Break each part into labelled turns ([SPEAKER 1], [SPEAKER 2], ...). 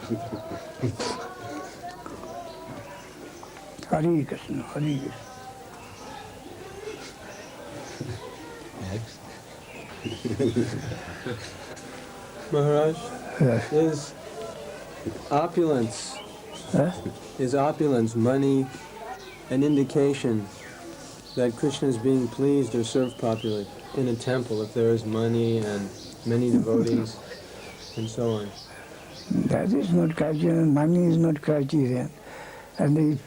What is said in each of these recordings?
[SPEAKER 1] Hare Krishna, Hare Krishna.
[SPEAKER 2] Next.
[SPEAKER 3] Maharaj,
[SPEAKER 1] Yes.
[SPEAKER 3] is opulence, money, an indication that Krishna is being pleased or served properly in a temple if there is money and many devotees and so on?
[SPEAKER 1] That is not criterion, money is not criterion. And if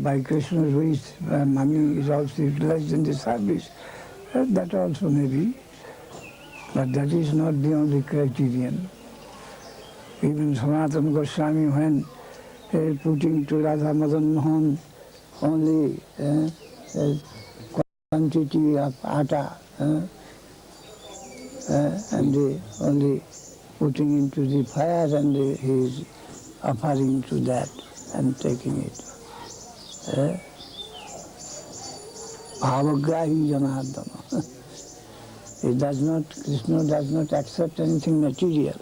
[SPEAKER 1] by Krishna's wish money is also utilized in the service, that also may be. But that is not the only criterion. Even Sanatana Goswami, when putting to Radha Madan Mohan only quantity of atta and only putting into the fire and he is offering to that and taking it. Bhavagrahi Janardana. Krishna does not accept anything material.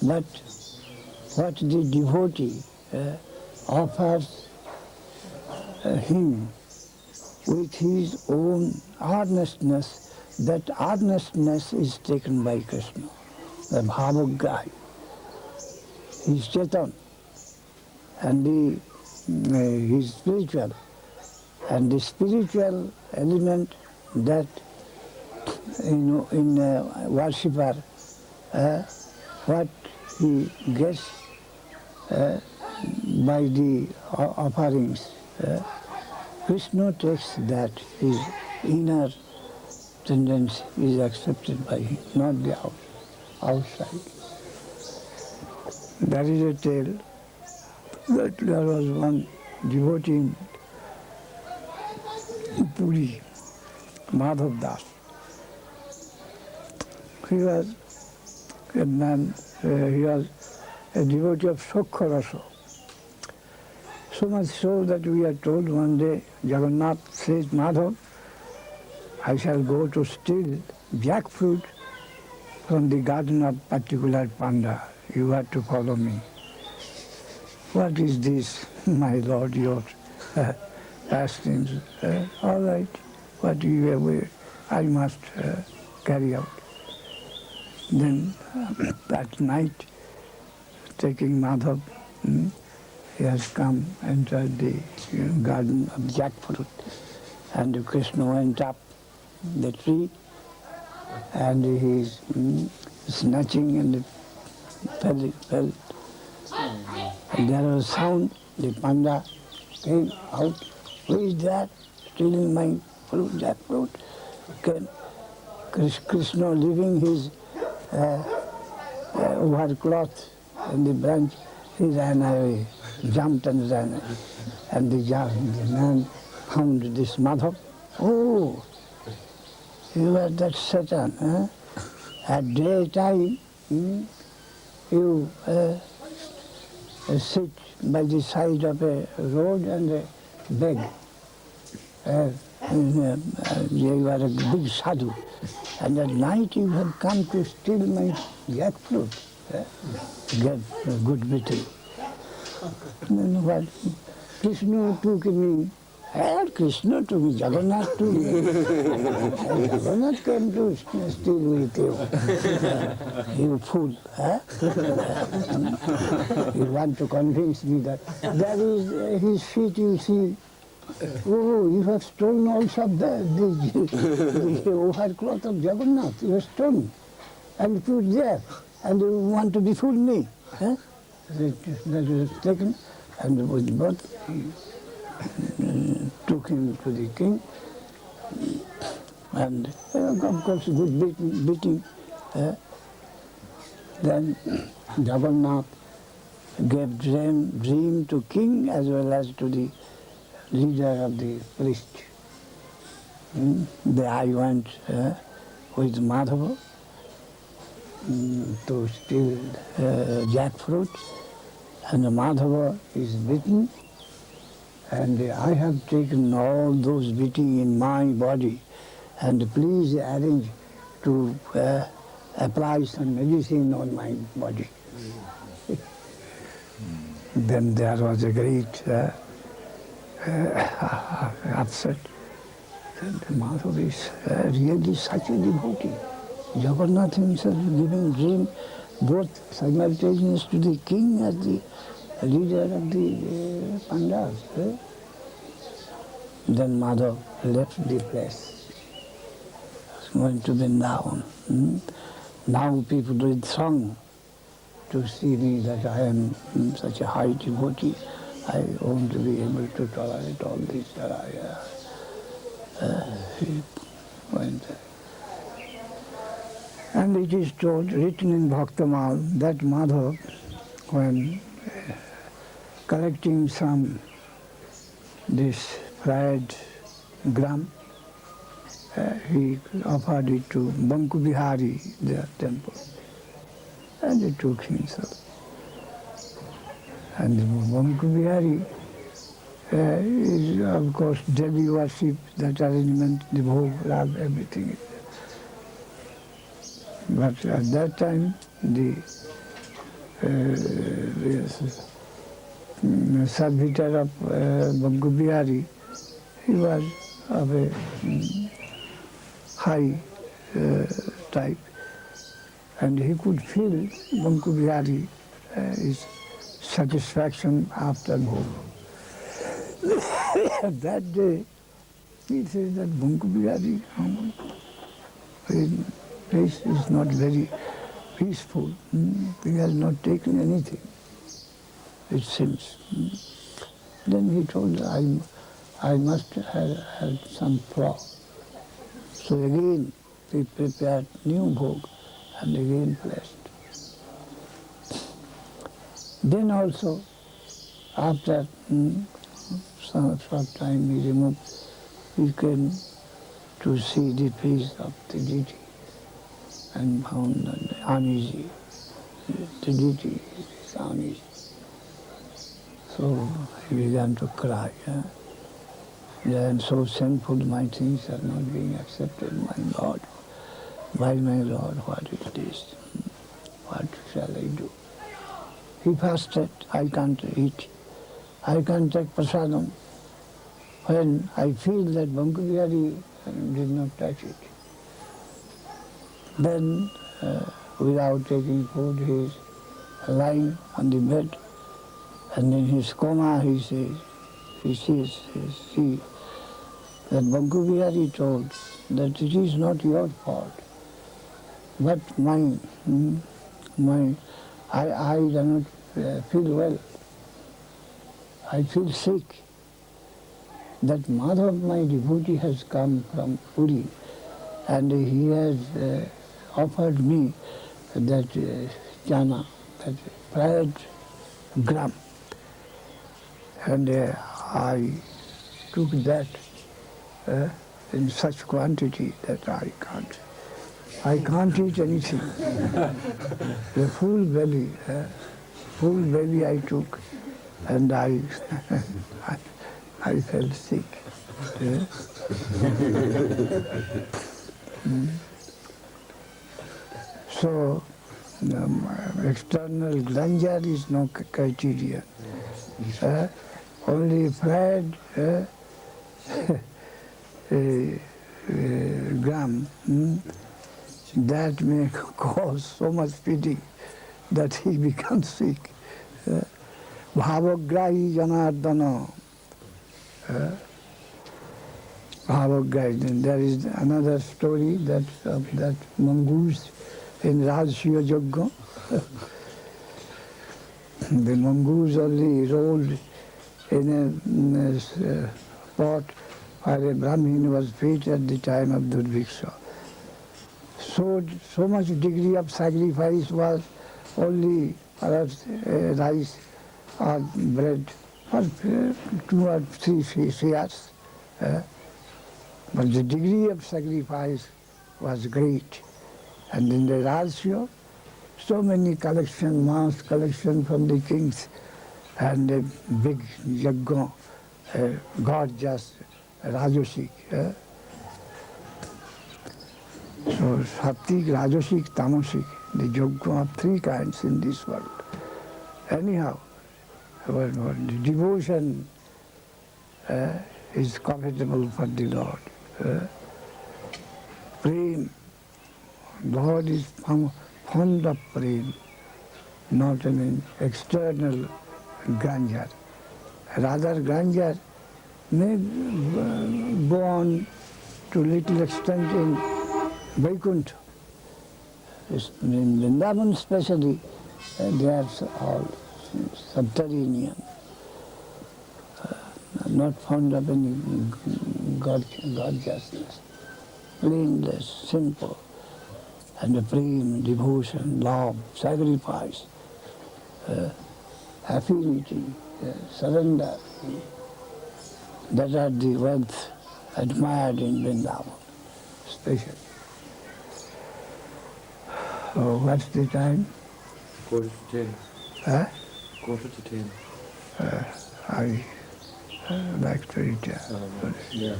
[SPEAKER 1] But what the devotee offers him with his own earnestness, that earnestness is taken by Krishna. The Bhavagrahi. He is Chetan and he is spiritual. And the spiritual element that in worshipper, what he gets by the offerings, Krishna takes that his inner tendency is accepted by him, not the outside. There is a tale that there was one devotee in Puri, Madhav Das. He was a man, he was a devotee of Sokha Rasa. So much so that we are told one day, Jagannath says, Madhav, I shall go to steal jackfruit from the garden of particular panda. You have to follow me. What is this, my lord, your pastimes? All right, what you aware, I must carry out. Then that night, taking Madhav, he has come, entered the garden of jackfruit, and Krishna went up the tree, and he is snatching and fell. And there was sound, the panda came out, who is that, stealing my fruit, jackfruit? Krishna leaving his overcloth in the branch, he ran away, jumped and ran away. And the man found this Madhav. Oh, you are that Satan. Huh? At daytime, you sit by the side of a road and beg. You are a big sadhu. And at night you have come to steal my jackfruit. Get a good beating. Then what? Krishna took me. Krishna took me, Jagannath took me. Jagannath came to steal with you. You fool. You want to convince me that that is his feet, you see. Oh, you have stolen also the overcloth of Jagannath. You have stolen and put there. And you want to befool me. That was taken, and with both took him to the king. And of course, good beating. Then Jagannath gave dream to king as well as to the leader of the priest. There I went with Madhava to steal jackfruit, and Madhava is beaten, and I have taken all those beating in my body, and please arrange to apply some medicine on my body. Then there was a great upset. Madhav is really such a devotee. Jagannath himself giving dream both simultaneous to the king as the leader of the Pandavas. Then Madhav left the place, going to Vrindavan. Now people will throng to see me that I am such a high devotee. I want to be able to tolerate all this that he went there. And it is told, written in Bhaktamal, that Madhav, when collecting some this fried gram, he offered it to Banku Bihari, their temple, and he took himself. And Banku Bihari is, of course, Devi worship, that arrangement, the bhog, rag, everything is there. But at that time, the servitor of Banku Bihari, he was of a high type, and he could feel Banku Bihari's satisfaction after bhog. That day, he says that Banku Bihari, his place is not very peaceful. He has not taken anything, it seems. Then he told, I must have had some flour. So again, we prepared new bhog and again blessed. Then also, after some short time, he removed, he came to see the face of the deity and found uneasy. The deity is uneasy. So he began to cry. I am so sinful, my things are not being accepted, my Lord. Why, my Lord, what is this? What shall I do? He fasted, I can't eat. I can't take prasadam. When I feel that Banku Bihari did not touch it, then without taking food, he is lying on the bed, and in his coma he sees that Banku Bihari told that it is not your fault, but mine. I do not feel well. I feel sick. That Madhav, my devotee, has come from Puri, and he has offered me that chana, that fried gram. And I took that in such quantity that I can't eat anything. The full belly I took, and I felt sick. So external grandeur is no criteria. Only fried gram, that may cause so much pity that he becomes sick. Bhavagrahi janardana. Bhavagrahi. There is another story that of that mongoose in Rajshiya Yajna. The mongoose only rolled in a pot where a Brahmin was fed at the time of Durviksha. So much degree of sacrifice was only perhaps rice or bread for 2 or 3 shares. But the degree of sacrifice was great. And in the Rajshiya, so many collection, mass collection from the kings, and a big yajna, gorgeous Rajasic. So Sattvic, Rajasic, Tamasic, the yajna of 3 kinds in this world. Anyhow, the devotion is profitable for the Lord. Prem, Lord is fond of prem, not an external grandeur. Rather, grandeur may go on to little extent in Vaikuntha. In Vrindavan especially, they are all subterranean, not fond of any gorgeousness, plainless, simple, and the prem, devotion, love, sacrifice, affinity, surrender. That are the wealth admired in Vrindavan, especially. So what's the time?
[SPEAKER 2] 10:45.
[SPEAKER 1] Huh?
[SPEAKER 2] 10:45.
[SPEAKER 1] I like to eat.
[SPEAKER 2] Yeah.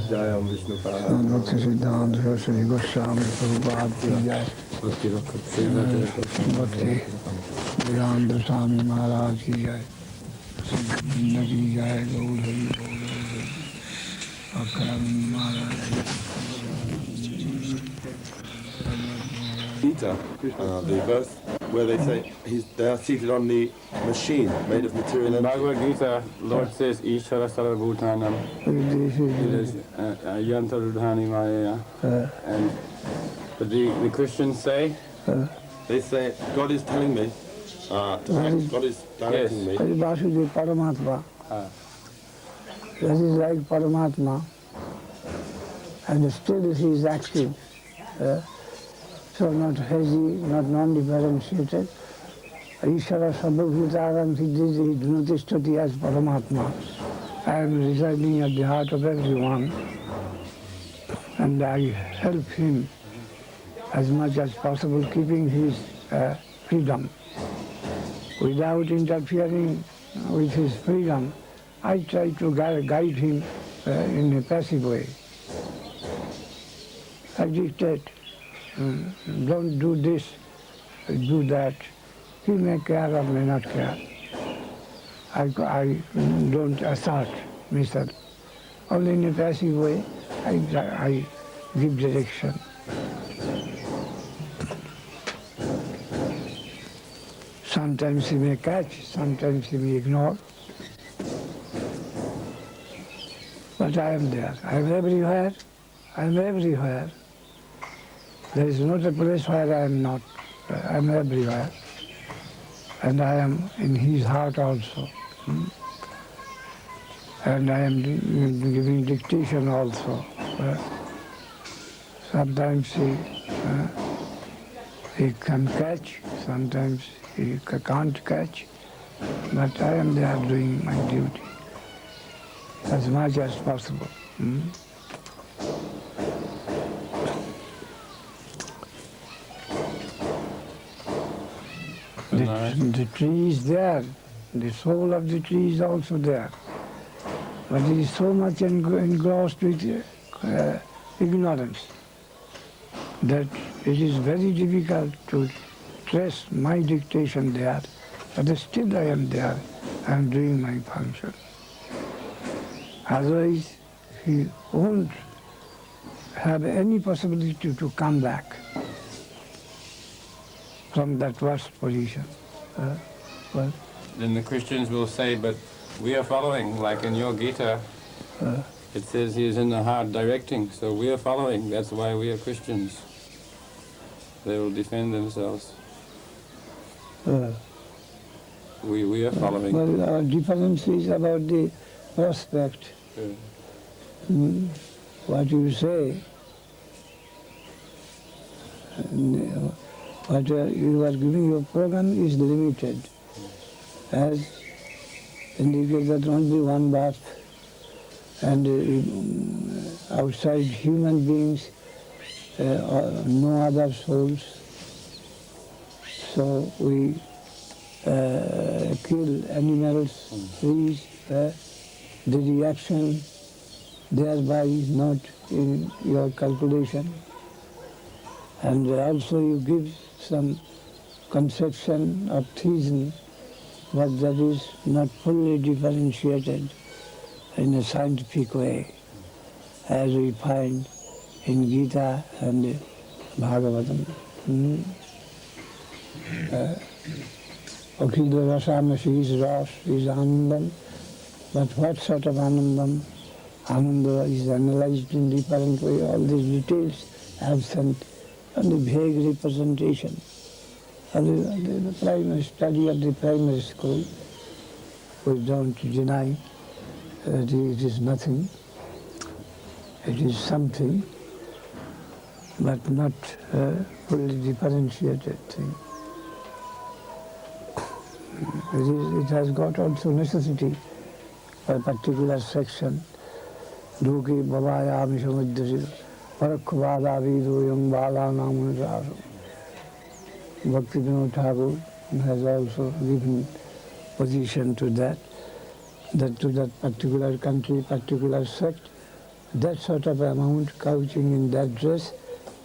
[SPEAKER 2] Jayam Vishnu
[SPEAKER 1] Bhakti Siddhanta Sri Goswami Prabhupada ki jai.
[SPEAKER 2] Bhakti Rakha
[SPEAKER 1] Bhakti Vedanta Swami Mahārāja ki jai. Siddhanta ki jai. Gauḍīya
[SPEAKER 4] Gita, the verse where they say they are seated on the machine made of material
[SPEAKER 5] In
[SPEAKER 4] energy.
[SPEAKER 5] Bhagavad Gita, Lord says, Ishvara Sarvabhutanam, Yantarudhani Maya. But the Christians say,
[SPEAKER 4] They say God is telling me, God is directing me.
[SPEAKER 1] Vasudeva Paramātmā. That is like Paramātmā. And still he is active. So not hazy, not non-differentiated. Ishvara Sarvabhutaram Siddhiti as Paramātmā. I am residing at the heart of everyone, and I help him as much as possible, keeping his freedom. Without interfering with his freedom, I try to guide him in a passive way. I dictate, don't do this, do that. He may care or may not care. I don't assert myself. Only in a passive way, I give direction. Sometimes he may catch, sometimes he may ignore. But I am there. I am everywhere. I am everywhere. There is not a place where I am not. I am everywhere. And I am in his heart also. And I am giving dictation also. Sometimes he can catch, sometimes he can't catch, but I am there doing my duty as much as possible. The tree is there, the soul of the tree is also there, but it is so much engrossed with ignorance that it is very difficult to trace my dictation there, but still I am there, I am doing my function. Otherwise, he won't have any possibility to come back from that worst position.
[SPEAKER 5] then the Christians will say, but we are following, like in your Gita, it says he is in the heart directing, so we are following, that's why we are Christians. They will defend themselves. We are following.
[SPEAKER 1] Well, our difference is about the prospect. What you say, what you are giving your program is limited. As indicated only one birth, and outside human beings, no other souls. So we kill animals, trees, the reaction thereby is not in your calculation. And also you give some conception of theism but that is not fully differentiated in a scientific way, as we find in Gita and Bhagavatam. Akila Rasamasi is Ras, is Anandam, but what sort of Anandam? Ananda is analyzed in different way. All these details absent and the vague representation. And the primary study of the primary school, we don't deny that it is nothing. It is something, but not a fully differentiated thing. It has got also necessity for a particular section. Duki Babaya Mishamuddhasi Parakvada Vidu Yung Bala Namunarasu. Bhakti Vinod Thakur has also given position to that to that particular country, particular sect, that sort of amount couching in that dress,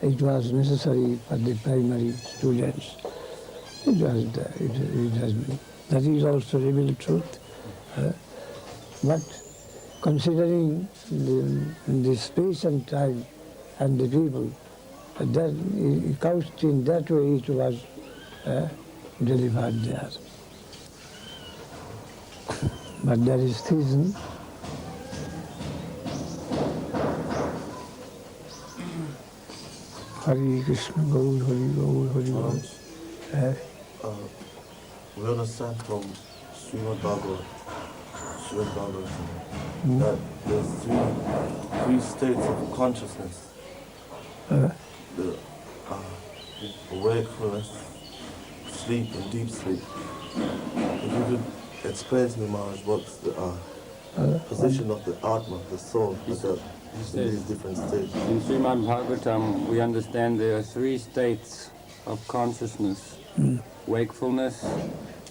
[SPEAKER 1] it was necessary for the primary students. It was there, it has been. That is also revealed truth. But considering the space and time and the people, that couched in that way it was delivered there. But there is reason. Hare Krishna, Gaur, Hare Gaur, Hare Gaur.
[SPEAKER 6] We understand from Srimad Bhagavatam that there's three states of consciousness. The wakefulness, sleep, and deep sleep. If you could explain to me, Maharaj, what's the position of the Atma, the soul, in these different states?
[SPEAKER 5] In Srimad Bhagavatam, we understand there are three states of consciousness: wakefulness,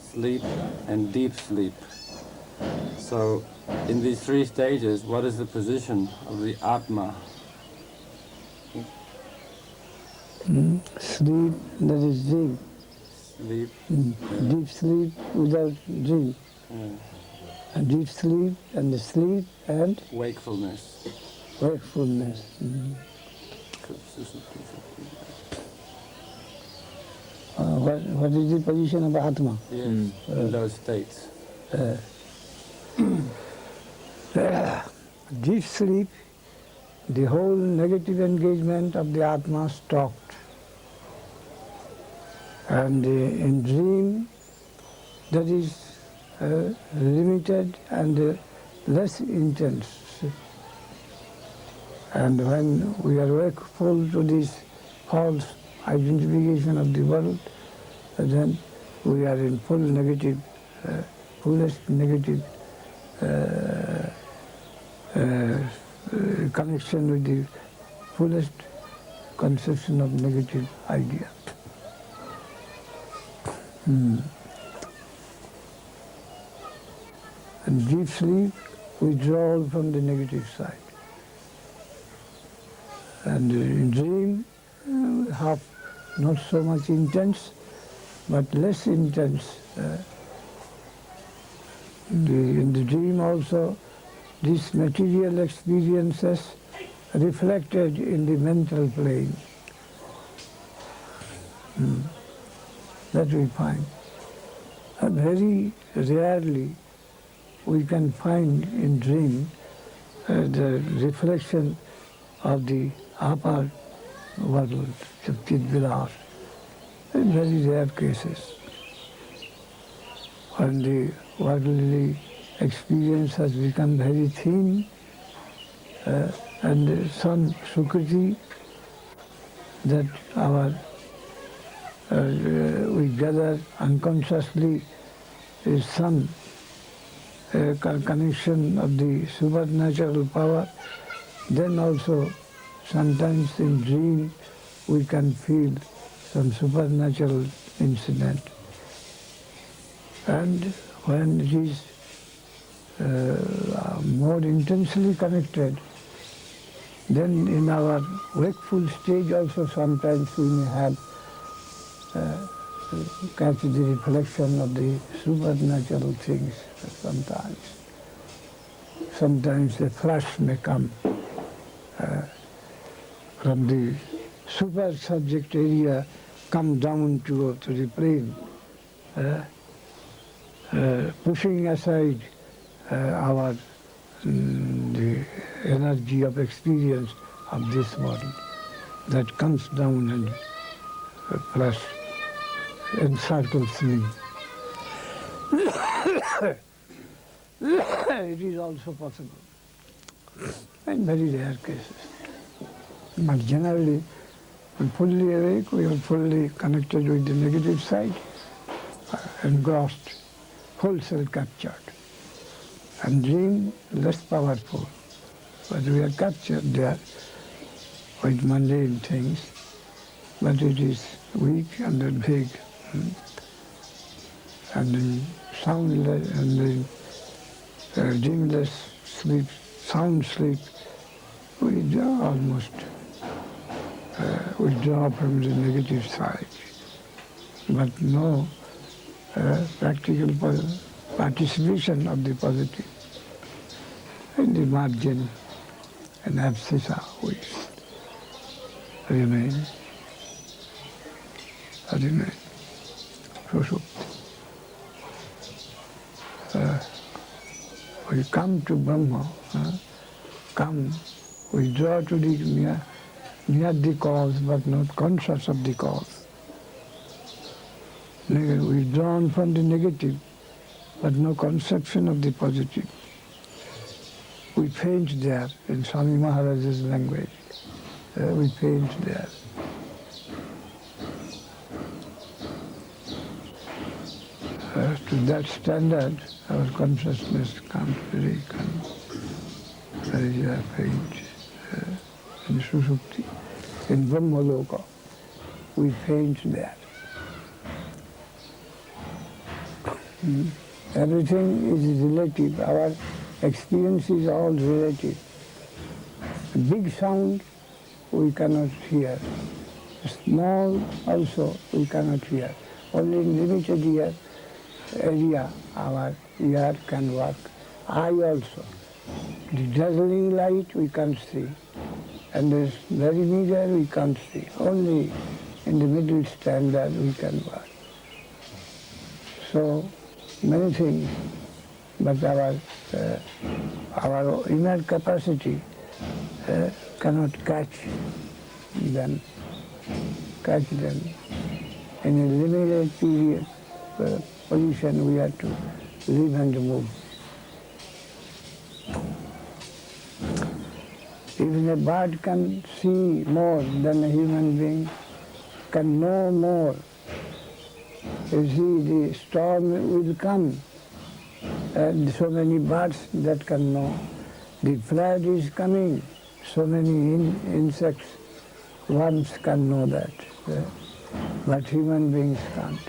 [SPEAKER 5] sleep, and deep sleep. So, in these three stages, what is the position of the Atma?
[SPEAKER 1] Sleep, that is dream.
[SPEAKER 5] Sleep.
[SPEAKER 1] Deep sleep without dream. And deep sleep and the sleep and
[SPEAKER 5] Wakefulness.
[SPEAKER 1] wakefulness. What is the position of Atma?
[SPEAKER 5] Yes, in those states.
[SPEAKER 1] Deep sleep, the whole negative engagement of the Atma stopped. And in dream, that is limited and less intense. And when we are wakeful to this false identification of the world, then we are in full negative, fullest negative connection with the fullest conception of negative idea. And deep sleep, withdrawal from the negative side. And in dream, not so much intense, but less intense. In the dream also, these material experiences reflected in the mental plane. That we find. And very rarely we can find in dream the reflection of the upper world, Chit Vilas, in very rare cases. When the worldly experience has become very thin, and some Sukriti that we gather unconsciously is some connection of the supernatural power, then also sometimes in dream we can feel some supernatural incident. And when it is more intensely connected, then in our wakeful stage also sometimes we may have catch the reflection of the supernatural things sometimes. Sometimes the flash may come from the super subject area, come down to the plane, pushing aside our the energy of experience of this world that comes down and flash encircles me. It is also possible in very rare cases. But generally, when fully awake, we are fully connected with the negative side, engrossed, full self-captured. And dream less powerful, but we are captured there with mundane things, but it is weak and then big, and then soundless, and then dreamless sleep, sound sleep, we almost withdraw from the negative side, but no practical participation of the positive. In the margin and abscissa, we remain. We come to Brahma, we draw to the near the cause, but not conscious of the cause. We drawn from the negative, but no conception of the positive. We faint there, in Swami Maharaj's language. We faint there. To that standard, our consciousness can't very faint. In Sushupti, in Brahmaloka, we faint there. Everything is relative. Our experience is all relative. A big sound we cannot hear. Small also we cannot hear. Only in limited area our ear can work. Eye also. The dazzling light we can't see. And this very meager we can't see. Only in the middle standard we can work. So many things, but our inner capacity cannot catch them. In a limited period position we have to live and move. Even a bird can see more than a human being, can know more. You see, the storm will come, and so many birds that can know. The flood is coming, so many insects, worms can know that, but human beings can't.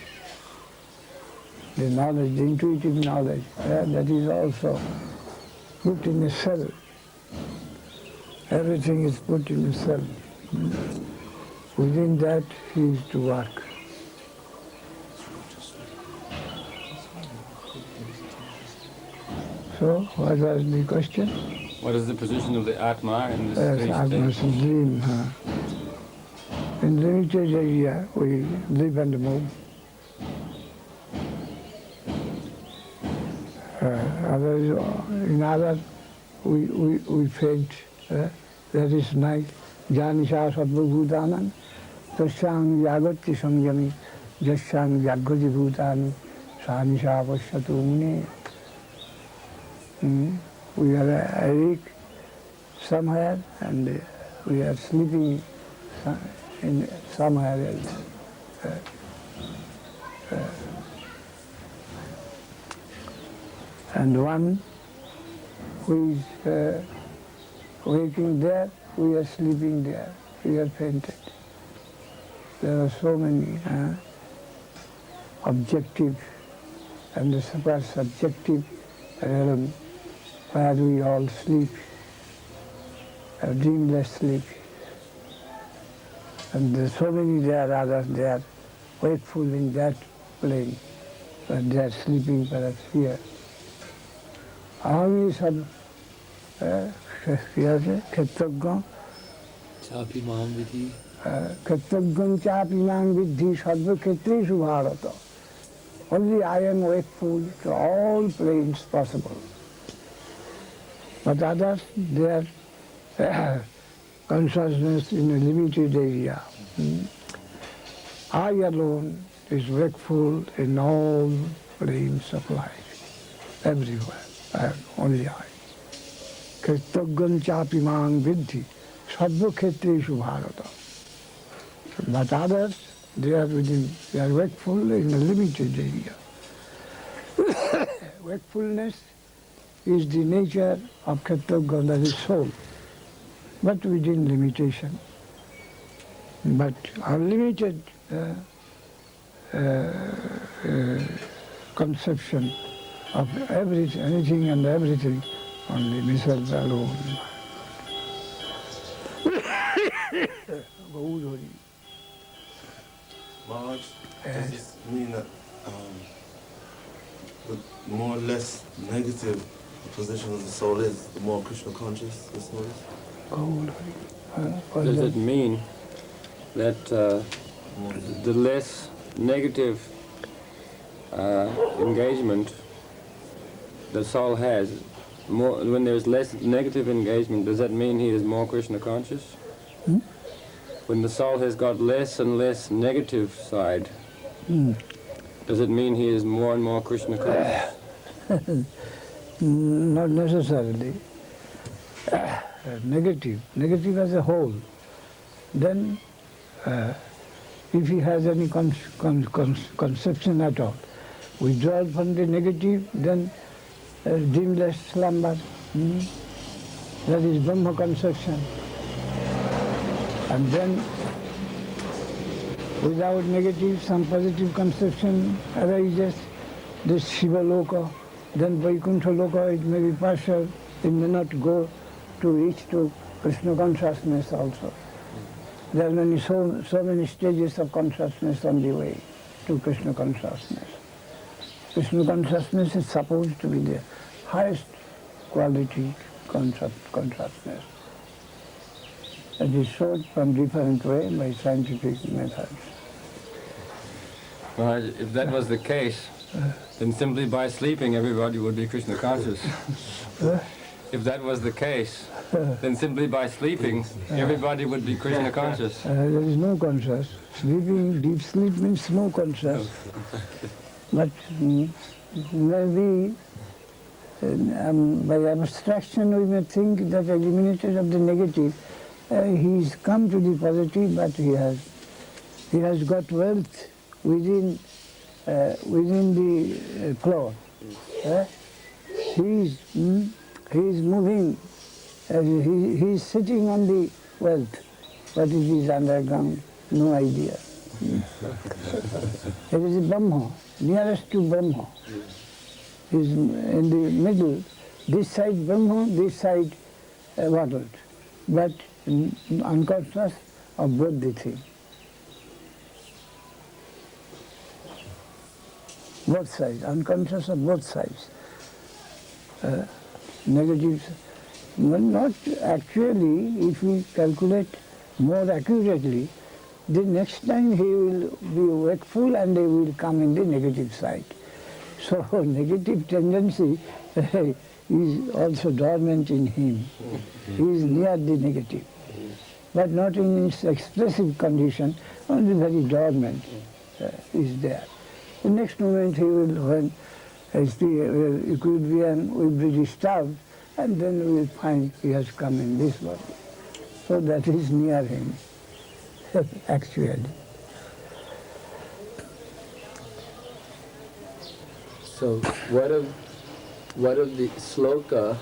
[SPEAKER 1] The knowledge, the intuitive knowledge, that is also put in a cell. Everything is put in a cell. Within that he is to work. So, what was the question?
[SPEAKER 5] What is the position of the Atma in this
[SPEAKER 1] Yes, Atma is a dream. In limited area, we live and move. In other, we faint. That is nice. Janisha Sattva-bhutanam, Tasyang Yagati Samyami, Jasyang Yagati Bhutani, Sanisha Pashyatu Muni. We are awake somewhere and we are sleeping in somewhere else. And one who is waking there, we are sleeping there, we are fainted. There are so many objective and the super subjective realm where we all sleep, a dreamless sleep. And there are so many there, others there, wakeful in that plane, but they are sleeping perhaps here. Aham sab Khetagam
[SPEAKER 2] Chapimam vidhi.
[SPEAKER 1] Khetagam chapimam vidhi sarva khetreshu bharata. Only I am wakeful to all planes possible. But others, their consciousness in a limited area. I alone is wakeful in all planes of life, everywhere, only I. Khetagam chapimam vidhi sarva khetreshu bharata. But others, they are wakeful in a limited area. Wakefulness is the nature of Khetagam, that is soul, but within limitation. But unlimited conception of everything, anything and everything, only myself alone.
[SPEAKER 6] Maharaj, does this mean that the more or less negative the position of the soul is, the more Krishna conscious the soul is?
[SPEAKER 5] Does it mean that the less negative engagement the soul has, more, when there's less negative engagement, does that mean he is more Krishna conscious? When the soul has got less and less negative side, does it mean he is more and more Krishna conscious?
[SPEAKER 1] Not necessarily. Negative as a whole. Then, if he has any conception at all, withdrawal from the negative, then dreamless slumber. That is Brahma conception. And then, without negative, some positive conception arises, this Shiva Loka, then Vaikuntha Loka, it may be partial, it may not go to reach to Krishna consciousness also. There are so many stages of consciousness on the way to Krishna consciousness. Krishna consciousness is supposed to be the highest quality consciousness. It is shown from different way by scientific methods.
[SPEAKER 5] Well, if that was the case, then simply by sleeping everybody would be Krishna conscious. If that was the case, then simply by sleeping everybody would be Krishna conscious.
[SPEAKER 1] There is no conscious. Sleeping, deep sleep means no conscious. But maybe by abstraction we may think that eliminated of the negative, he's come to the positive, but he has got wealth within the floor. He is moving. He is sitting on the wealth, but it is underground. No idea. It is Brahma, nearest to Brahma. Is in the middle. This side Brahma, this side world, but unconscious of both the things. Both sides, unconscious of both sides. Negatives, but not actually, if we calculate more accurately, the next time he will be wakeful and he will come in the negative side. So negative tendency is also dormant in him. He is near the negative, but not in its expressive condition, only very dormant is there. The next moment he will, when the equilibrium will be disturbed, and then we will find he has come in this body. So that is near him, actually.
[SPEAKER 2] So what of the sloka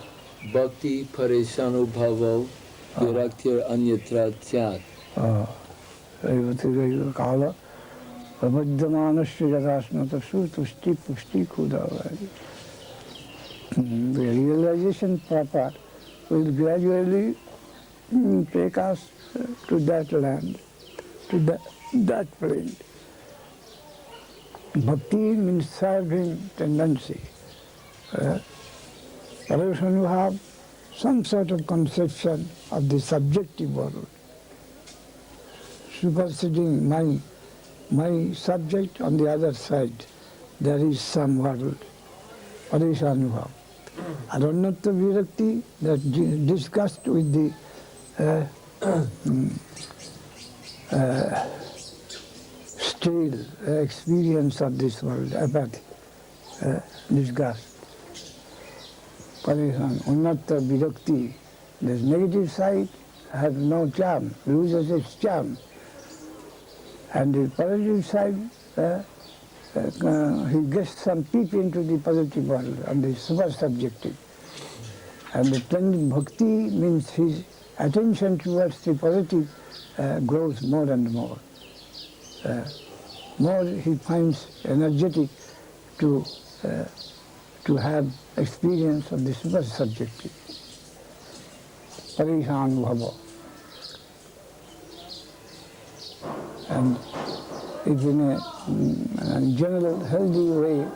[SPEAKER 2] bhakti parishanu bhavo viraktir anyatra tyat?
[SPEAKER 1] Kala Abhadyamanasya Jadasnatasu Tushti Pushti Kudavadi. The realization proper will gradually take us to that land, to that plane. Bhakti means serving tendency. Person who have some sort of conception of the subjective world, superseding my subject on the other side, there is some world. Parishanubhav. Aranyatta virakti, that disgust with the stale experience of this world, apathy, disgust. Parishan, unnata virakti, this negative side has no charm, loses its charm. And the positive side, he gets some peep into the positive world and the super subjective. And the tending bhakti means his attention towards the positive grows more and more. More he finds energetic to have experience of the super subjective. Parishanubhava. And if in a general healthy way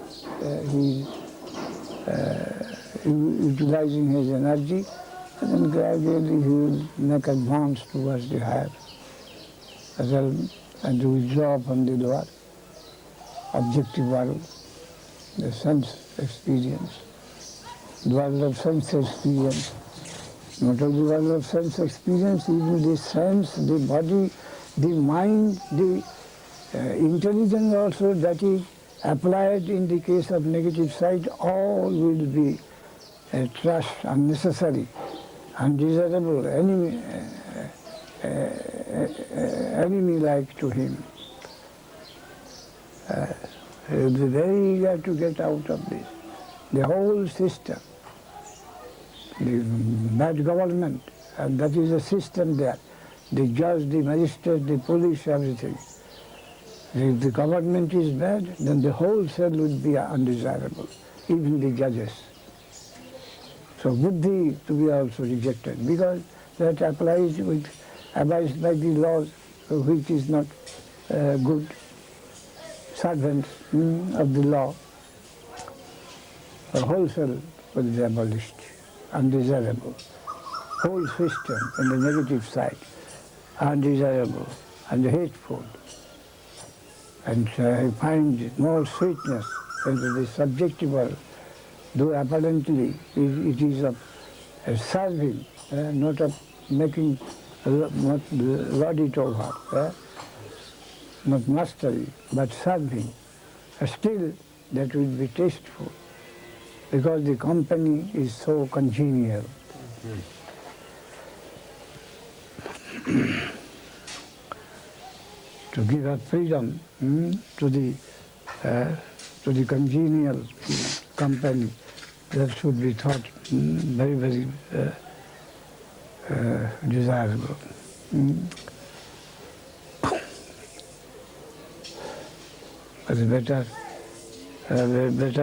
[SPEAKER 1] he is utilizing his energy, and then gradually he will make advance towards the higher realm and to withdraw from the lower objective world, the sense experience, the world of sense experience. Not only the world of sense experience, even the sense, the body, the mind, the intelligence also that is applied in the case of negative side, all will be trash, unnecessary, undesirable, enemy-like to him. He will be very eager to get out of this. The whole system, the bad government, and that is the system there. The judge, the magistrate, the police, everything. If the government is bad, then the whole cell would be undesirable, even the judges. So buddhi to be also rejected, because that abides by the laws which is not good. Servants of the law, the whole cell will be abolished, undesirable. Whole system on the negative side, undesirable and hateful. And he finds more sweetness into the subjective world, though apparently it is of serving, not of making, not lord it over, not mastery, but serving. Still, that will be tasteful, because the company is so congenial. To give up freedom to the congenial company, that should be thought very, very desirable. It's better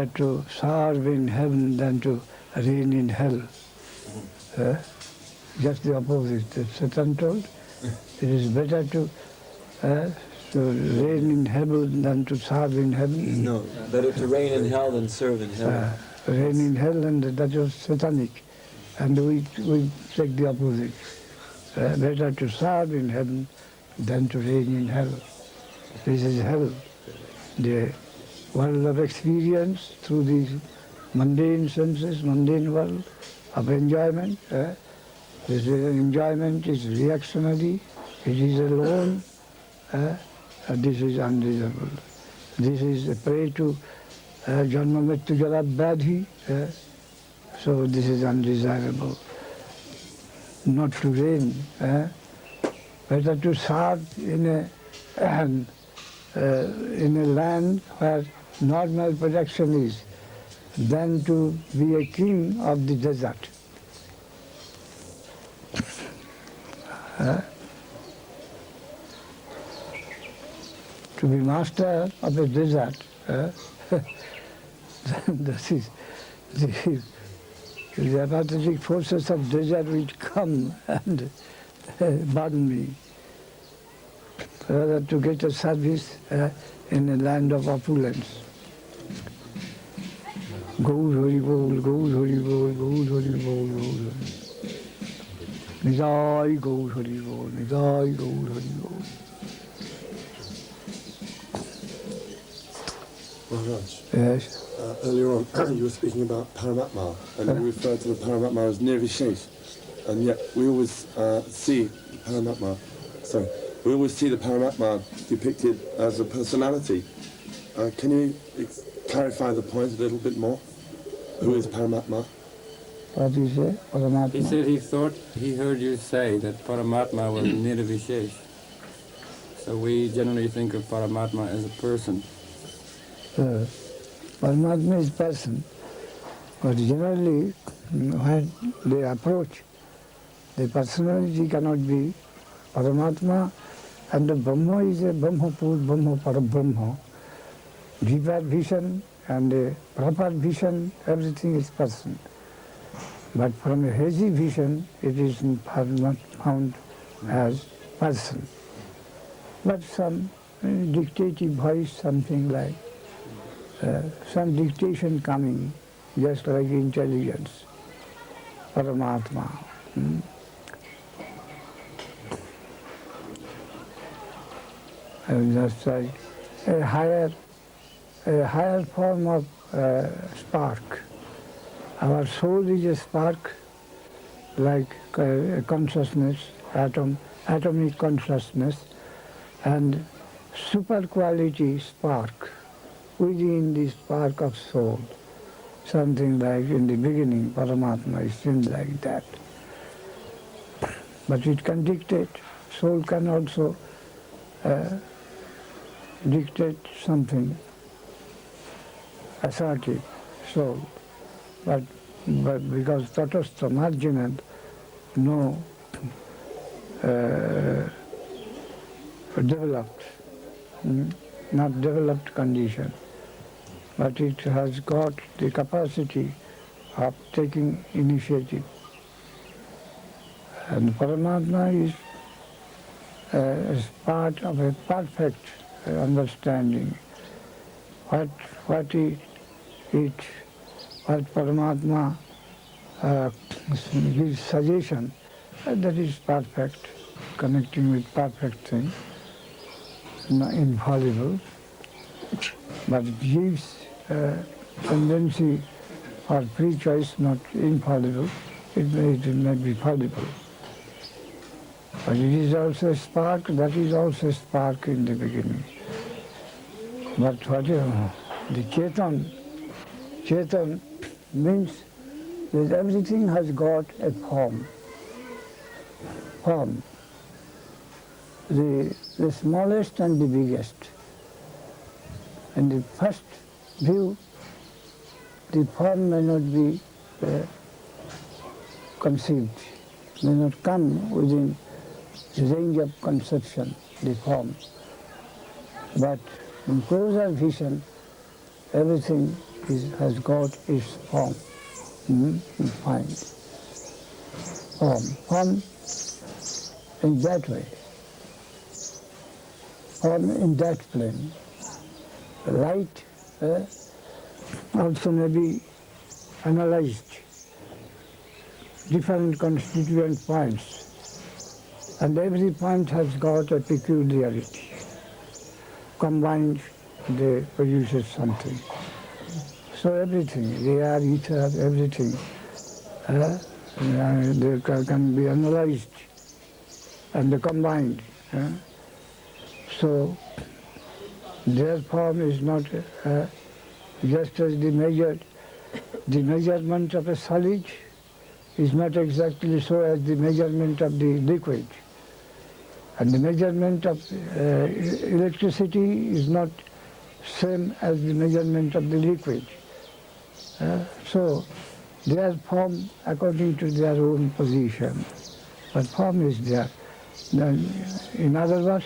[SPEAKER 1] to serve in heaven than to reign in hell. Just the opposite. Satan told, it is better to reign in heaven than to serve in heaven.
[SPEAKER 7] No, better to reign in hell than serve in heaven.
[SPEAKER 1] Reign in hell, and that was satanic. And we take the opposite. Better to serve in heaven than to reign in hell. This is hell. The world of experience through these mundane senses, mundane world of enjoyment. This enjoyment is reactionary, it is alone, this is undesirable. This is a prey to janma mrityu jara vyadhi, so this is undesirable. Not to reign, better to serve in a land where normal production is than to be a king of the desert. To be master of a desert, this is the apathetic forces of desert which come and burden me. rather to get a service in a land of opulence. Gaud Hari Bol, Gaud Hari Bol, Gaud Hari Bol, Gaud Hari. Nidai Gaud Hari Bol, Nidai Gaud Hari Bol.
[SPEAKER 4] Maharaj,
[SPEAKER 1] Yes.
[SPEAKER 4] earlier on you were speaking about Paramātmā, and you referred to the Paramātmā as Nirvishesh, and yet we always see Paramātmā. Sorry, we always see the Paramātmā depicted as a personality. Can you clarify the point a little bit more? Who is Paramātmā?
[SPEAKER 1] What do you say? Paramātmā?
[SPEAKER 5] He said he thought he heard you say that Paramātmā was Nirvishesh. So we generally think of Paramātmā as a person.
[SPEAKER 1] Paramātmā is person, but generally when they approach, the personality cannot be Paramātmā, and the Brahma is a Brahmapur, Brahma Parabrahma. Deeper vision and a proper vision, everything is person. But from a hazy vision, it is not found as person. But some dictative voice, something like some dictation coming, just like intelligence, Paramātmā. And just like a higher form of spark. Our soul is a spark, like a consciousness, atomic consciousness, and super quality spark within the spark of soul. Something like in the beginning, Paramātmā seems like that. But it can dictate. Soul can also dictate something assertive, soul. But because tatastha marginal, no developed, not developed condition, but it has got the capacity of taking initiative. And Paramātmā is part of a perfect understanding. What Paramātmā gives suggestion, that is perfect, connecting with perfect thing, not infallible, but gives tendency for free choice, not infallible, it may be fallible. But it is also a spark, that is also a spark in the beginning. But whatever, the Chetan means that everything has got a form. The smallest and the biggest. In the first view, the form may not be conceived, may not come within the range of conception, the form. But in closer vision, everything has got its form. Fine. Form in that way. Form in that plane. Light also may be analyzed, different constituent points, and every point has got a peculiarity. Combined, they produces something. So everything, the air, ether, everything, they can be analyzed and combined. So their form is not just as the measurement of a solid is not exactly so as the measurement of the liquid. And the measurement of electricity is not same as the measurement of the liquid. So they are formed according to their own position. But form is there. In other words,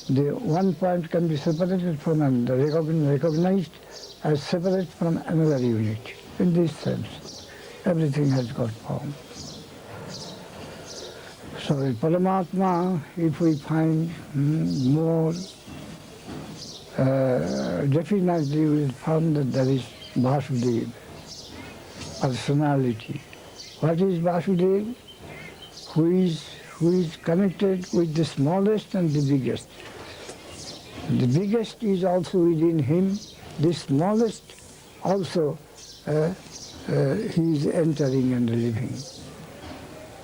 [SPEAKER 1] the one point can be separated from another, recognized as separate from another unit. In this sense, everything has got form. So in Paramātmā, if we find more definitely, we will find that there is Vasudeva, personality. What is Vasudeva? Who is connected with the smallest and the biggest. The biggest is also within him. The smallest also he is entering and living.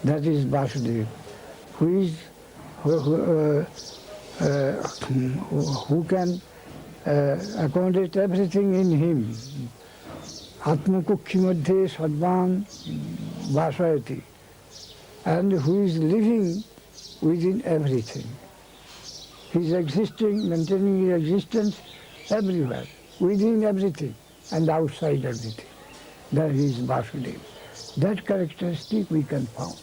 [SPEAKER 1] That is Vasudeva. Who can accommodate everything in him. Atmakukhi madhye sadvan vasayati. And who is living within everything. He is existing, maintaining his existence everywhere, within everything and outside everything. That is Vasudeva. That characteristic we can find.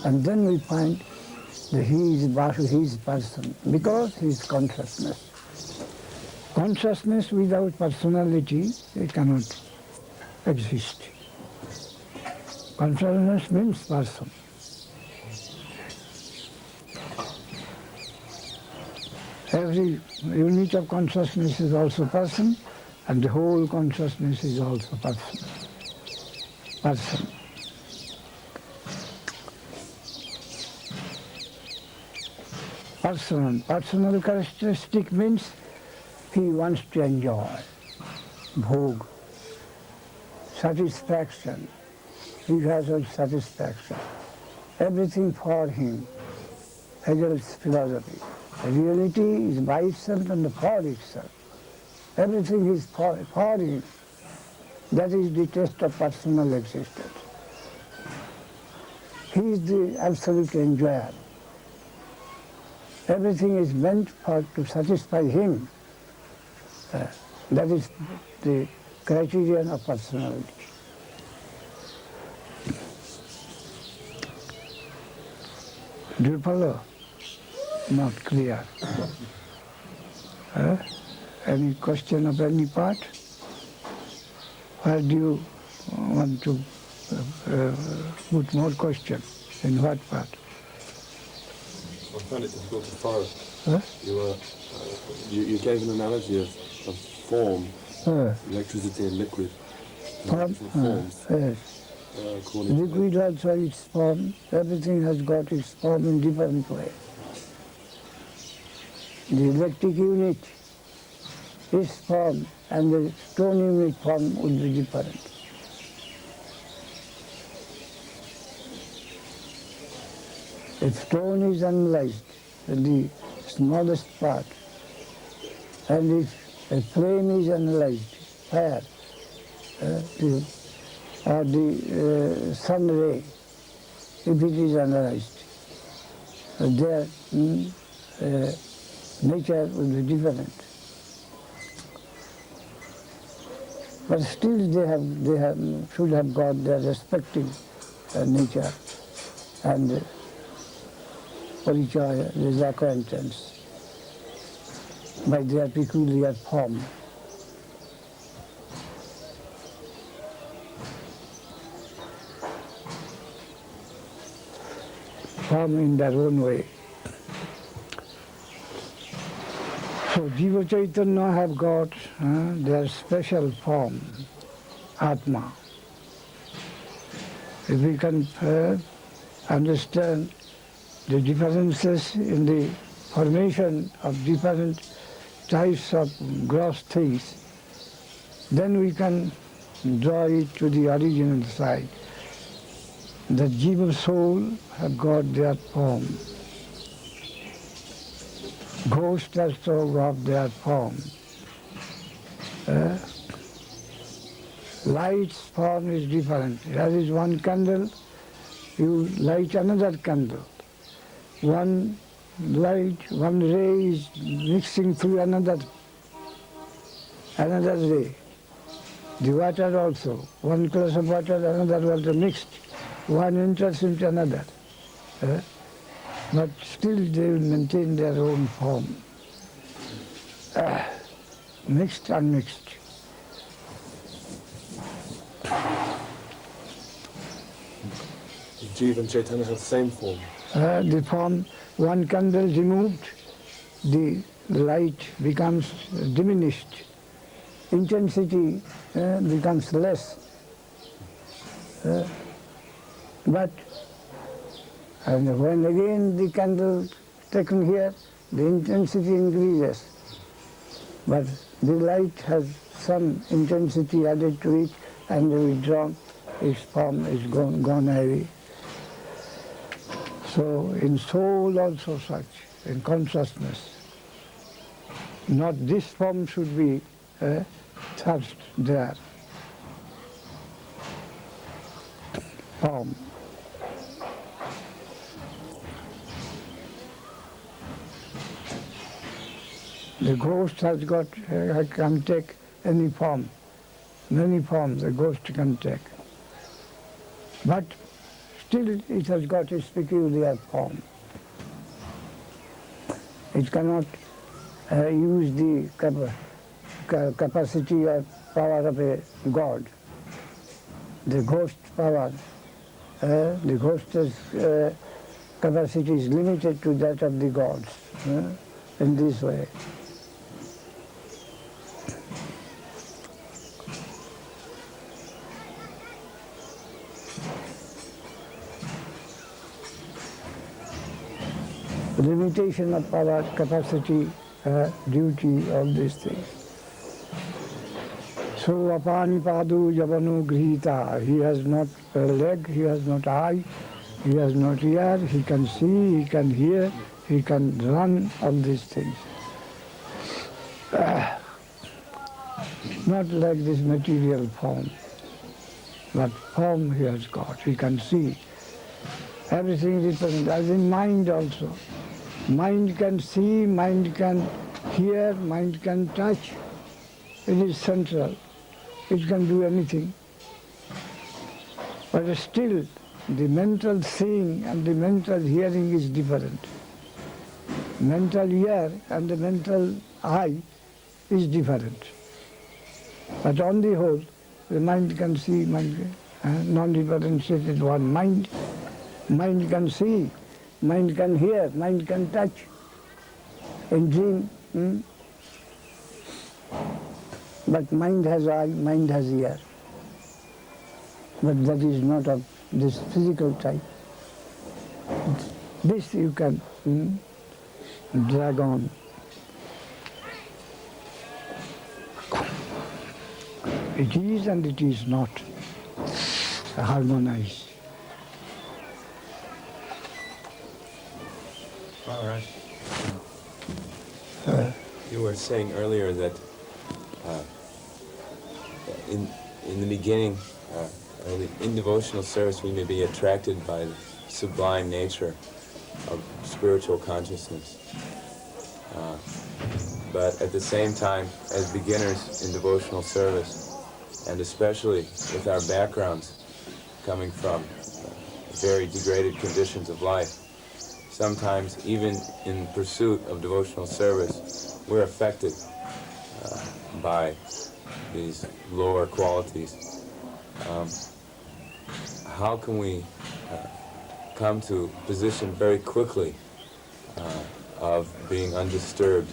[SPEAKER 1] And then we find that he is Vasudeva, he is person, because he is consciousness. Consciousness without personality, it cannot exist. Consciousness means person. Every unit of consciousness is also person, and the whole consciousness is also person. Person. Personal characteristic means he wants to enjoy, bhog, satisfaction. He has a satisfaction. Everything for him. Hegel's philosophy. Reality is by itself and for itself. Everything is for him. That is the test of personal existence. He is the absolute enjoyer. Everything is meant to satisfy him. That is the criterion of personality. Do you follow? Not clear. Any question of any part? Or do you want to put more questions? In what part?
[SPEAKER 4] I found it difficult to follow.
[SPEAKER 1] Huh?
[SPEAKER 4] You gave an analogy of form, electricity and liquid.
[SPEAKER 1] Form?
[SPEAKER 4] Forms.
[SPEAKER 1] Yes. Liquid also its form. Everything has got its form in different way. The electric unit, its form, and the stone unit form would be different. If stone is analyzed, the smallest part, and if a flame is analyzed, fire, or the sun ray, if it is analyzed, their nature will be different. But still they should have got their respective nature and parichaya, his acquaintance, by their peculiar form. Form in their own way. So Jiva Chaitanya have got their special form, Atma. If we can understand the differences in the formation of different types of gross things, then we can draw it to the original side. The Jiva soul have got their form. Ghosts also got their form. Light's form is different. There is one candle, you light another candle. One light, one ray is mixing through another ray. The water also, one glass of water, another water mixed. One enters into another. But still they will maintain their own form. Mixed, unmixed.
[SPEAKER 4] Jiva and Chaitanya have the same form.
[SPEAKER 1] The form, one candle removed, the light becomes diminished, intensity becomes less. But and when again the candle taken here, the intensity increases. But the light has some intensity added to it and withdrawn, its form is gone away. So in soul also such, in consciousness, not this form should be touched there. Form. The ghost has got, can take any form, many forms the ghost can take. But still it has got its peculiar form. It cannot use the capacity or power of a god. The ghost power, the ghost's capacity is limited to that of the gods in this way. Limitation of power, capacity, duty, all these things. So apani padu javanu grihita. He has not a leg, he has not eye, he has not ear, he can see, he can hear, he can run, all these things. Not like this material form, but form he has got, he can see. Everything is present, as in mind also. Mind can see, mind can hear, mind can touch. It is central. It can do anything. But still, the mental seeing and the mental hearing is different. Mental ear and the mental eye is different. But on the whole, the mind can see, mind non-differentiated one. Mind can see, mind can hear, mind can touch. In dream, but mind has eye, mind has ear. But that is not of this physical type. This you can drag on. It is and it is not harmonized.
[SPEAKER 8] All right. You were saying earlier that in the beginning, in devotional service, we may be attracted by the sublime nature of spiritual consciousness. But at the same time, as beginners in devotional service, and especially with our backgrounds coming from very degraded conditions of life, sometimes even in pursuit of devotional service, we're affected by these lower qualities. How can we come to a position very quickly of being undisturbed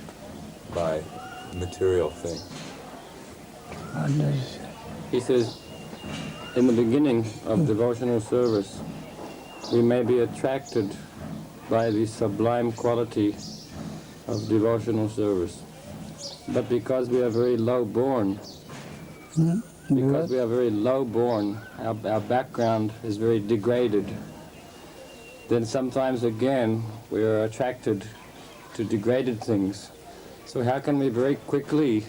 [SPEAKER 8] by material things?
[SPEAKER 5] He says, in the beginning of devotional service, we may be attracted by the sublime quality of devotional service. But because we are very low born, our background is very degraded, then sometimes again we are attracted to degraded things. So how can we very quickly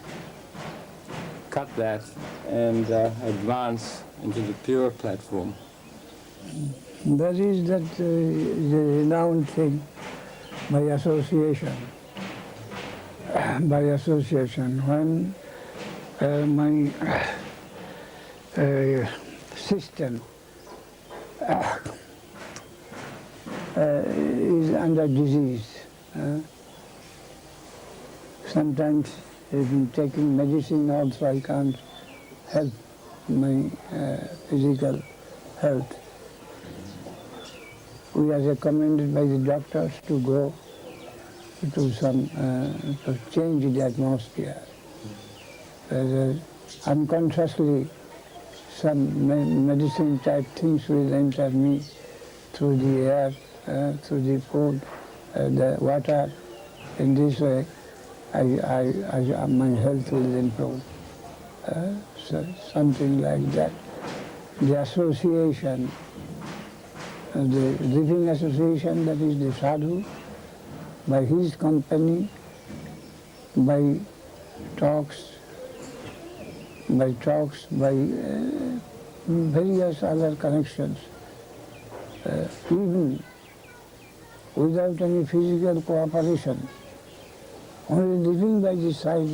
[SPEAKER 5] cut that and advance into the pure platform?
[SPEAKER 1] That is the renowned thing, by association. By association, when my system is under disease. Sometimes even taking medicine also I can't help my physical health. we are recommended by the doctors to go to some, to change the atmosphere. Unconsciously, some medicine type things will enter me through the air, through the food, the water. In this way, my health will improve. So something like that. The association, the living association, that is the sadhu, by his company, by talks, by various other connections, even without any physical cooperation, only living by the side,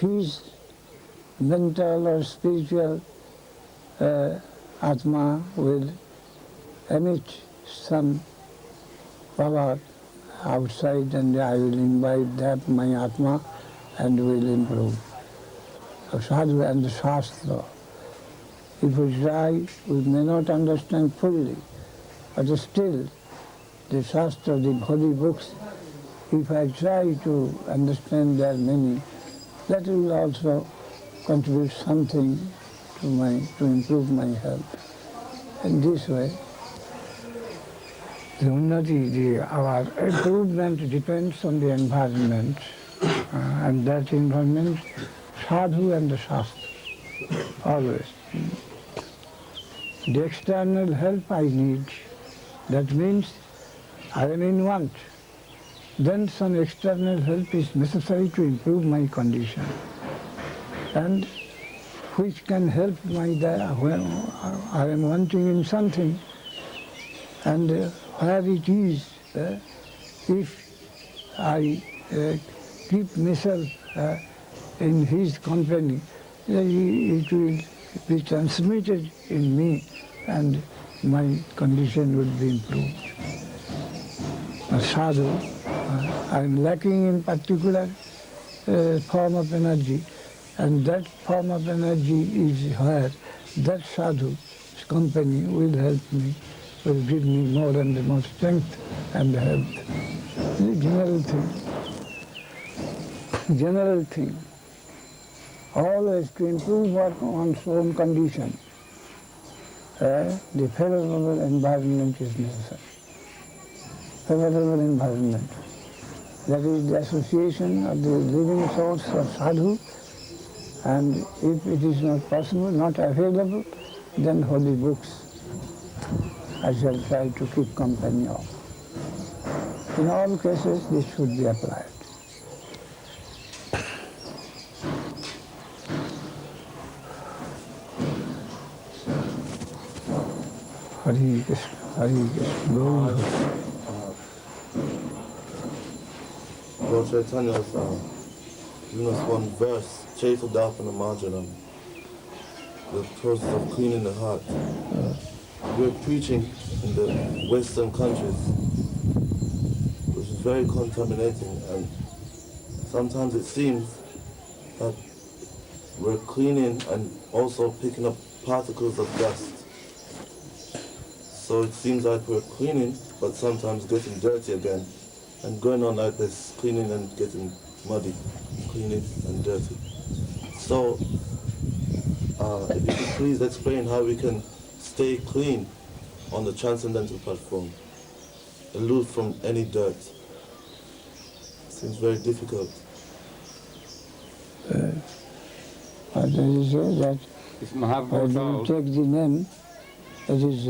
[SPEAKER 1] his mental or spiritual Atma will emit some power outside, and I will invite that, my Atma, and will improve. So sadhu and the Shastra. If we try, we may not understand fully, but still, the Shastra, the holy books, if I try to understand their meaning, that will also contribute something to improve my health. In this way, the unnati, our improvement depends on the environment, and that environment, sadhu and the Shastra, always. The external help I need, that means I am in want. Then some external help is necessary to improve my condition, and which can help when I am wanting in something, and where it is, if I keep myself in his company, it will be transmitted in me, and my condition will be improved. Sadhu, I am lacking in particular form of energy, and that form of energy is where that sadhu's company will help me, will give me more and more strength and health. The general thing, always to improve one's own condition, the favorable environment is necessary. Favorable environment. That is the association of the living source of sadhu, and if it is not possible, not available, then holy books I shall try to keep company of. In all cases, this should be applied. Hare Krishna, Hare Krishna, Gauḍīya.
[SPEAKER 6] Lord Chaitanya has given us one verse, Chaitadapana Marjanam, the process of cleaning the heart. We're preaching in the Western countries, which is very contaminating, and sometimes it seems that we're cleaning and also picking up particles of dust. So it seems like we're cleaning, but sometimes getting dirty again, and going on like this, cleaning and getting muddy, cleaning and dirty. So, if you could please explain how we can stay clean on the transcendental platform, aloof from any dirt. Seems very difficult.
[SPEAKER 1] But there is that
[SPEAKER 5] Mahaprabhu
[SPEAKER 1] when you
[SPEAKER 5] told,
[SPEAKER 1] take the name, it is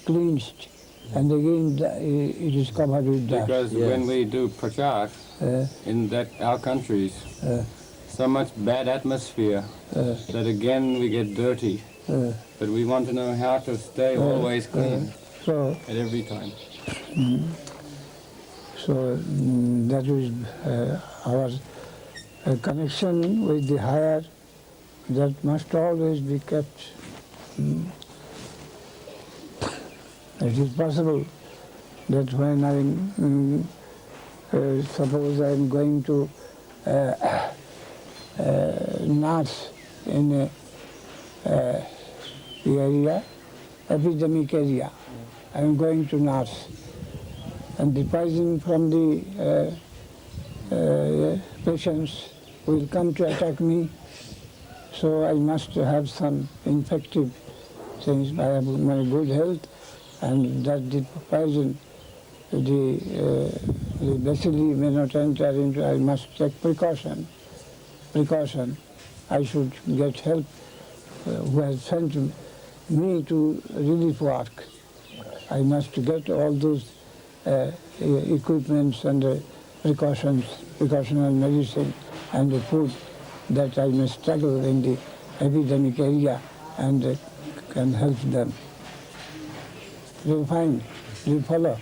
[SPEAKER 1] cleansed, and again it is covered with dust.
[SPEAKER 5] because when we do prachar in our countries, so much bad atmosphere that again we get dirty. But we want to know how to stay always clean
[SPEAKER 1] So
[SPEAKER 5] at every time.
[SPEAKER 1] that is our connection with the higher, that must always be kept. It is possible that when suppose I am going to nurse in a area, epidemic area, I am going to nurse. And the poison from the patients will come to attack me, so I must have some infective things. I have my good health, and that the poison, the bacilli may not enter into. I must take precaution. I should get help who has sent me to relief work. I must get all those equipments and precautional medicine and the food that I may struggle in the epidemic area and can help them. Do you find? Do you follow?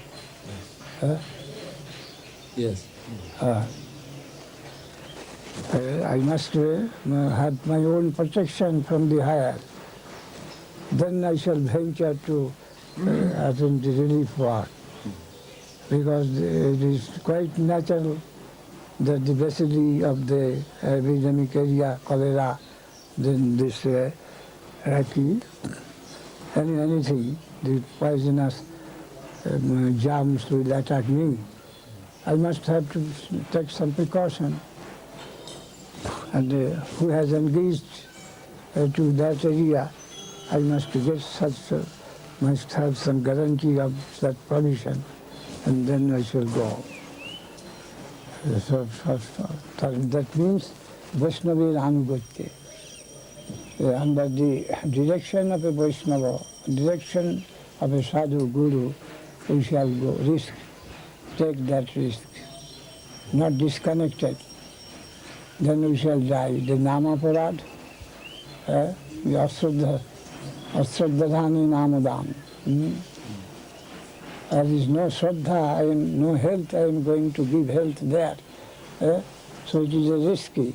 [SPEAKER 2] Yes.
[SPEAKER 1] I must have my own protection from the higher. Then I shall venture to attend the relief work, because it is quite natural that the bacilli of the epidemic area, cholera, then this raki, anything, the poisonous germs will attack me. I must have to take some precaution. And who has engaged to that area, I must get must have some guarantee of that provision, and then I shall go. So that means Vaishnava Anugotya. Under the direction of a Vaishnava, direction of a sadhu guru, we shall go, take that risk, not disconnected. Then we shall die. The Namaparad, the Ashraddhani Namadam. There is no Shraddha, no health, I am going to give health there. So it is risky.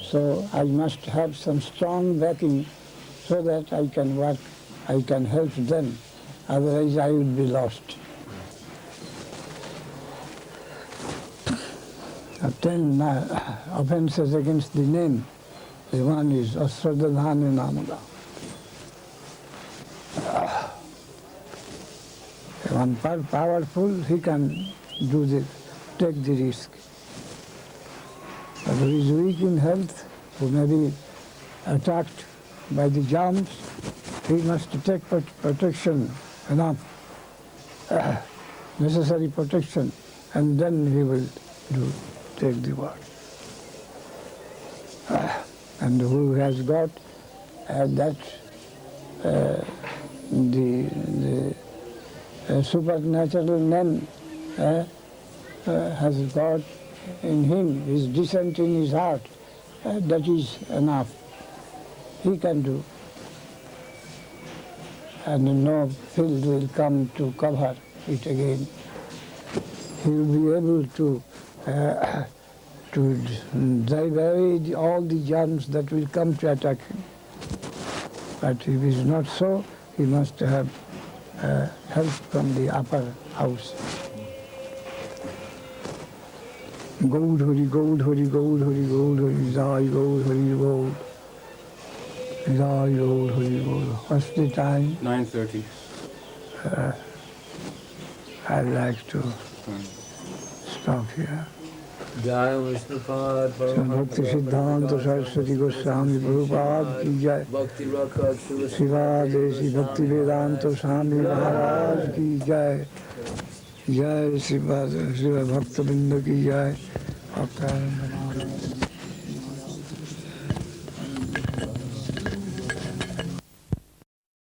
[SPEAKER 1] So I must have some strong backing so that I can work, I can help them. Otherwise I will be lost. 10 offenses against the name. The one is Ashraddhani Namada. One powerful, he can take the risk. But who is weak in health, who may be attacked by the germs, he must take protection, enough, necessary protection, and then he will take the work. And who has got that the supernatural name has got in him, is decent in his heart, that is enough. He can do. And no field will come to cover it again. He will be able to drive away all the germs that will come to attack him. But if it is not so, he must have help from the upper house. Gaud Hari, Gaud Hari, Gaud Hari, Gaud Hari, Jai Gaud Hari, Gaud. Jai Gaud Hari, Gaud. What's the time?
[SPEAKER 5] 9:30.
[SPEAKER 1] I'd like to stop here.
[SPEAKER 2] Jai Vishnupad
[SPEAKER 1] Bhakti Siddhanta Saraswati Goswami Prabhupada ki jai.
[SPEAKER 2] Bhakti Rakat
[SPEAKER 1] Shiva Desi Bhakti Vedanta Swami Maharaj ki jai. Jai Shiva Bhakta Binda ki jai.